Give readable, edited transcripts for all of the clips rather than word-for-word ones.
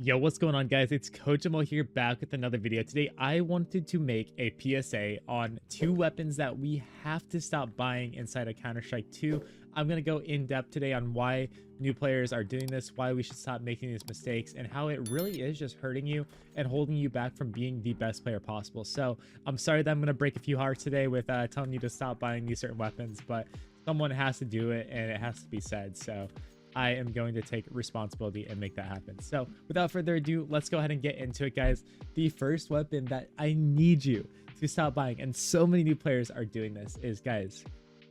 Yo, what's going on, guys? It's Kojimo here, back with another video. Today I wanted to make a PSA on two weapons that we have to stop buying inside of Counter-Strike 2. I'm going to go in depth today on why new players are doing this, why we should stop making these mistakes, and how it really is just hurting you and holding you back from being the best player possible. So I'm sorry that I'm going to break a few hearts today with telling you to stop buying these certain weapons, but someone has to do it and it has to be said. So I am going to take responsibility and make that happen. So without further ado, let's go ahead and get into it, guys. The first weapon that I need you to stop buying, and so many new players are doing this, is, guys,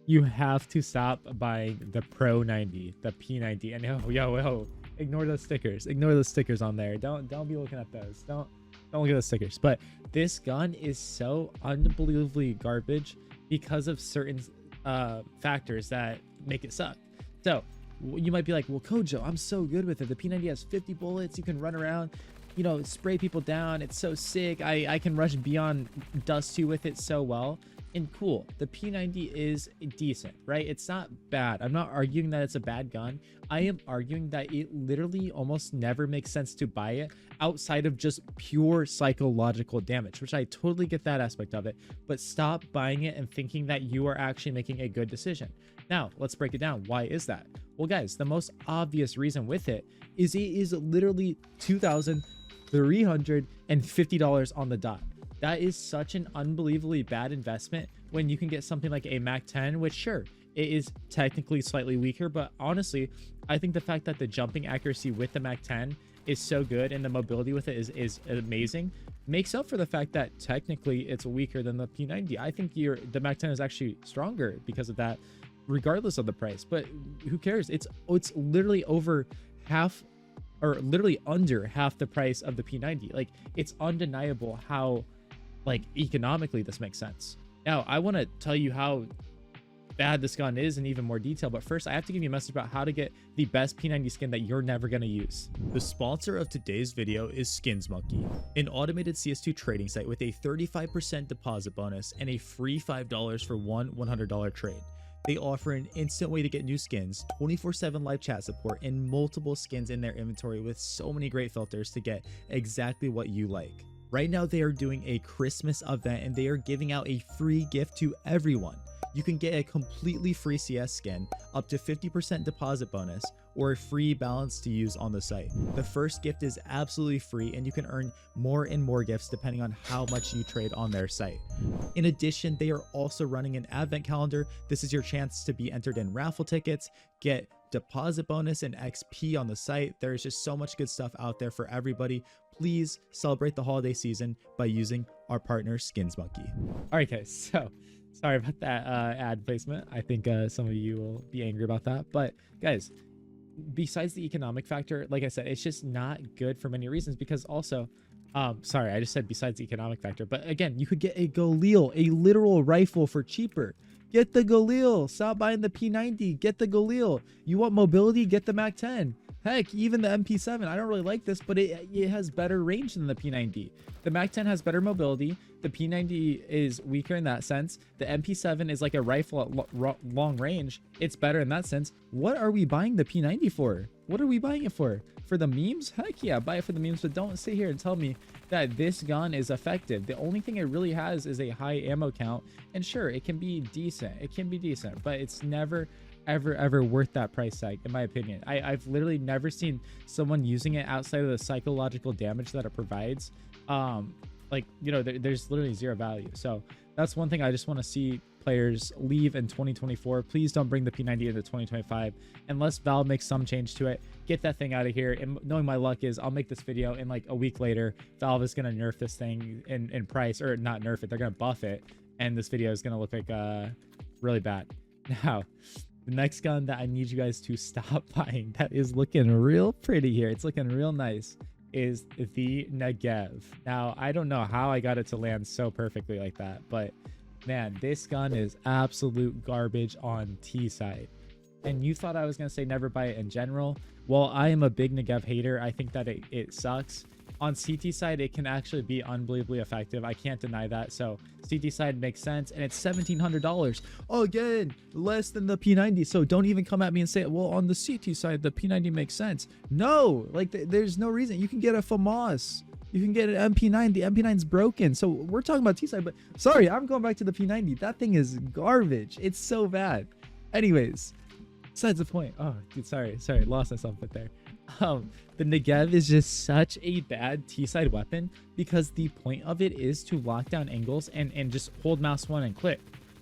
you have to stop buying the Pro 90, the P90. And yo, ignore those stickers. Ignore those stickers on there. Don't be looking at those. Don't look at those stickers. But this gun is so unbelievably garbage because of certain factors that make it suck. So you might be like, well, Kojo, I'm so good with it. The P90 has 50 bullets. You can run around, you know, spray people down. It's so sick. I can rush beyond dust 2 with it so well. And cool, the P90 is decent, right? It's not bad. I'm not arguing that it's a bad gun. I am arguing that it literally almost never makes sense to buy it outside of just pure psychological damage, which I totally get that aspect of it. But stop buying it and thinking that you are actually making a good decision. Now, let's break it down. Why is that? Well, guys, the most obvious reason with it is literally $2,350 on the dot. That is such an unbelievably bad investment when you can get something like a Mac 10, which, sure, it is technically slightly weaker, but honestly, I think the fact that the jumping accuracy with the Mac 10 is so good and the mobility with it is amazing makes up for the fact that technically it's weaker than the P90. I think the Mac 10 is actually stronger because of that, regardless of the price. But who cares? It's literally over half, or literally under half the price of the P90. Like, it's undeniable how, like, economically this makes sense. Now, I want to tell you how bad this gun is in even more detail, but first I have to give you a message about how to get the best P90 skin that you're never going to use. The sponsor of today's video is SkinsMonkey, an automated CS2 trading site with a 35% deposit bonus and a free $5 for one $100 trade. They offer an instant way to get new skins, 24/7 live chat support, and multiple skins in their inventory with so many great filters to get exactly what you like. Right now, they are doing a Christmas event and they are giving out a free gift to everyone. You can get a completely free CS skin, up to 50% deposit bonus, or a free balance to use on the site. The first gift is absolutely free and you can earn more and more gifts depending on how much you trade on their site. In addition, they are also running an advent calendar. This is your chance to be entered in raffle tickets, get deposit bonus and XP on the site. There's just so much good stuff out there for everybody. Please celebrate the holiday season by using our partner SkinsMonkey. All right, guys, so sorry about that ad placement. I think some of you will be angry about that, but guys, besides the economic factor, like I said, it's just not good for many reasons. Because also, sorry, I just said besides the economic factor, but again, you could get a Galil, a literal rifle, for cheaper. Get the Galil. Stop buying the P90. Get the Galil. You want mobility? Get the Mac 10. Heck, even the MP7. I don't really like this, but it has better range than the P90. The Mac 10 has better mobility. The P90 is weaker in that sense. The MP7 is like a rifle at long range. It's better in that sense. What are we buying the P90 for? What are we buying it for? For the memes? Heck yeah, buy it for the memes, but don't sit here and tell me that this gun is effective. The only thing it really has is a high ammo count, and sure, it can be decent. It can be decent, but it's never ever worth that price tag, in my opinion. I've literally never seen someone using it outside of the psychological damage that it provides. Like, you know, there's literally zero value. So that's one thing I just want to see players leave in 2024. Please don't bring the P90 into 2025 unless Valve makes some change to it. Get that thing out of here. And knowing my luck is I'll make this video and like a week later Valve is going to nerf this thing in price, or not nerf it, they're going to buff it, and this video is going to look like really bad. Now, the next gun that I need you guys to stop buying, that is looking real pretty here, it's looking real nice, is the Negev. Now, I don't know how I got it to land so perfectly like that, but man, this gun is absolute garbage on T side. And you thought I was going to say never buy it in general. Well, I am a big Negev hater. I think that it sucks. On CT side, it can actually be unbelievably effective. I can't deny that. So CT side makes sense, and it's $1,700. Again, less than the P90. So don't even come at me and say, well, on the CT side, the P90 makes sense. No, like there's no reason. You can get a FAMAS. You can get an MP9. The MP9's broken. So we're talking about T side, but sorry, I'm going back to the P90. That thing is garbage. It's so bad. Anyways, besides the point. Oh, dude, sorry, lost myself a bit there. The Negev is just such a bad T-side weapon because the point of it is to lock down angles and just hold mouse 1 and click.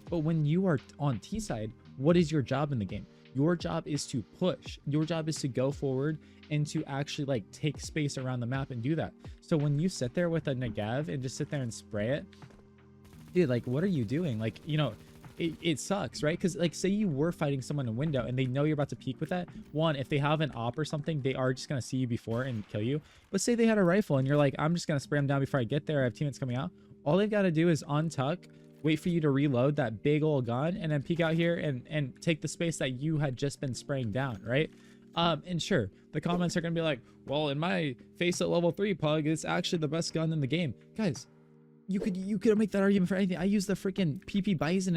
But when you are on T-side, what is your job in the game? Your job is to push. Your job is to go forward and to actually like take space around the map and do that. So when you sit there with a Negev and just sit there and spray it, dude, like, what are you doing? Like, you know, it sucks, right? Because like, say you were fighting someone in window and they know you're about to peek with that one, if they have an op or something, they are just gonna see you before and kill you. But say they had a rifle and you're like, I'm just gonna spray them down before I get there, I have teammates coming out. All they've got to do is untuck, wait for you to reload that big old gun, and then peek out here and take the space that you had just been spraying down, right? And sure, the comments are gonna be like, well, in my face at level 3 pug, it's actually the best gun in the game. Guys, you could make that argument for anything. I use the freaking PP-Bizon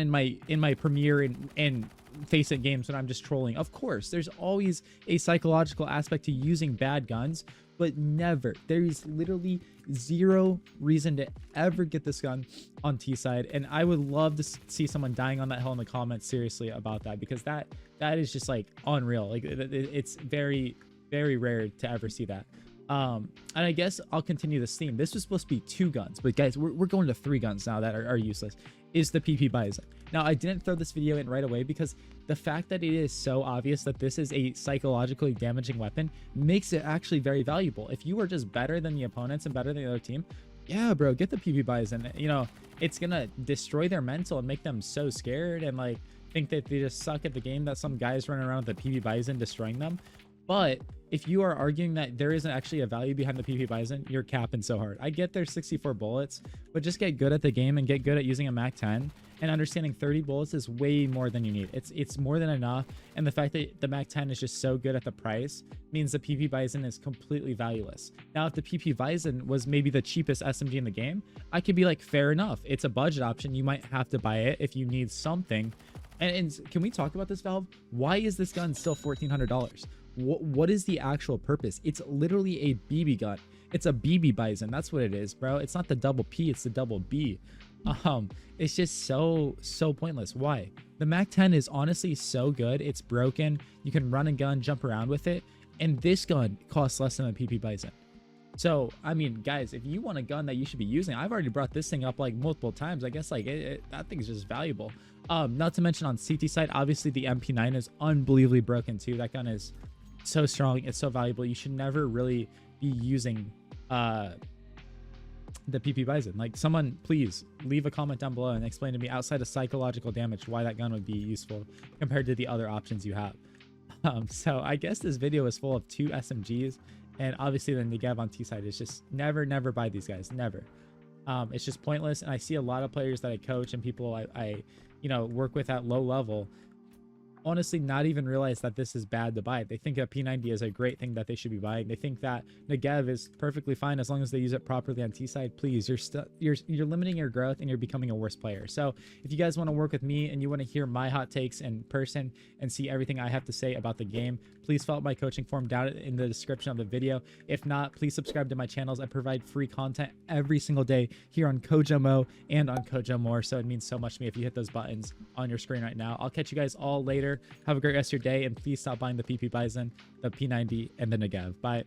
in my Premiere and face it games when I'm just trolling. Of course, there's always a psychological aspect to using bad guns, but never. There is literally zero reason to ever get this gun on T side, and I would love to see someone dying on that hill in the comments seriously about that, because that is just like unreal. Like, it's very, very rare to ever see that. And I guess I'll continue this theme. This was supposed to be 2 guns, but guys, we're going to 3 guns now that are useless. Is the PP-Bizon. Now, I didn't throw this video in right away because the fact that it is so obvious that this is a psychologically damaging weapon makes it actually very valuable. If you are just better than the opponents and better than the other team, yeah, bro, get the PP-Bizon. You know, it's gonna destroy their mental and make them so scared and like think that they just suck at the game, that some guys running around with the PP-Bizon destroying them. But if you are arguing that there isn't actually a value behind the PP-Bizon, you're capping so hard. I get there's 64 bullets, but just get good at the game and get good at using a MAC-10, and understanding 30 bullets is way more than you need. It's more than enough, and the fact that the MAC-10 is just so good at the price means the PP-Bizon is completely valueless. Now, if the PP-Bizon was maybe the cheapest SMG in the game, I could be like, fair enough. It's a budget option. You might have to buy it if you need something. And can we talk about this, Valve? Why is this gun still $1,400? What is the actual purpose? It's literally a BB gun. It's a BB-Bizon. That's what it is, bro. It's not the double P, it's the double B. It's just so pointless. Why? The MAC-10 is honestly so good. It's broken. You can run a gun, jump around with it, and this gun costs less than a PP-Bizon. So, I mean, guys, if you want a gun that you should be using, I've already brought this thing up like multiple times. I guess like that thing's just valuable. Not to mention on CT side, obviously the MP9 is unbelievably broken too. That gun is so strong. It's so valuable. You should never really be using the PP-Bizon. Like, someone please leave a comment down below and explain to me, outside of psychological damage, why that gun would be useful compared to the other options you have. So I guess this video is full of 2 SMGs, and obviously the Negev on T side is just never buy these guys. Never. It's just pointless. And I see a lot of players that I coach and people I you know, work with at low level honestly not even realize that this is bad to buy. They think a P90 is a great thing that they should be buying. They think that Negev is perfectly fine as long as they use it properly on T side. Please, you're limiting your growth and you're becoming a worse player. So if you guys want to work with me and you want to hear my hot takes in person and see everything I have to say about the game, please fill out my coaching form down in the description of the video. If not, please subscribe to my channels. I provide free content every single day here on Kojomo and on Kojo More, so it means so much to me if you hit those buttons on your screen right now. I'll catch you guys all later. Have a great rest of your day, and please stop buying the PP-Bizon, the P90, and the Negev. Bye.